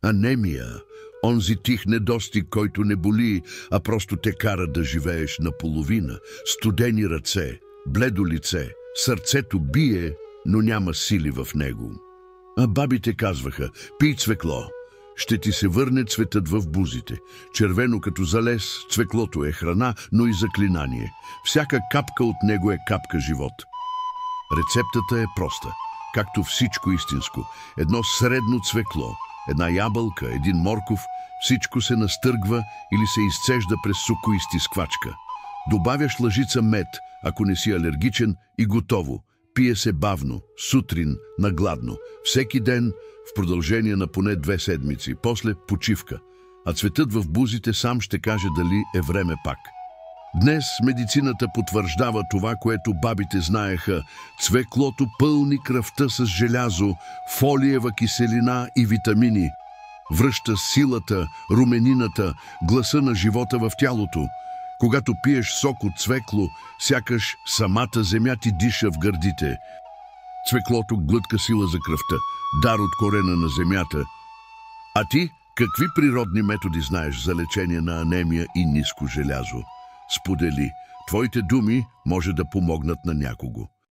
Анемия, онзи тих недостиг, който не боли, а просто те кара да живееш наполовина, студени ръце, бледо лице, сърцето бие, но няма сили в него. А бабите казваха: пий цвекло, ще ти се върне цветът в бузите. Червено като залез, цвеклото е храна, но и заклинание. Всяка капка от него е капка живот. Рецептата е проста, както всичко истинско. Едно средно цвекло, една ябълка, един морков, всичко се настъргва или се изцежда през суко и стисквачка. Добавяш лъжица мед, ако не си алергичен, и готово. Пие се бавно, сутрин, нагладно, всеки ден, в продължение на поне 2 седмици, после почивка. А цветът в бузите сам ще каже дали е време пак. Днес медицината потвърждава това, което бабите знаеха. Цвеклото пълни кръвта с желязо, фолиева киселина и витамини. Връща силата, руменината, гласа на живота в тялото. Когато пиеш сок от цвекло, сякаш самата земя ти диша в гърдите. Цвеклото глътка сила за кръвта, дар от корена на земята. А ти, какви природни методи знаеш за лечение на анемия и ниско желязо? Сподели, твоите думи може да помогнат на някого.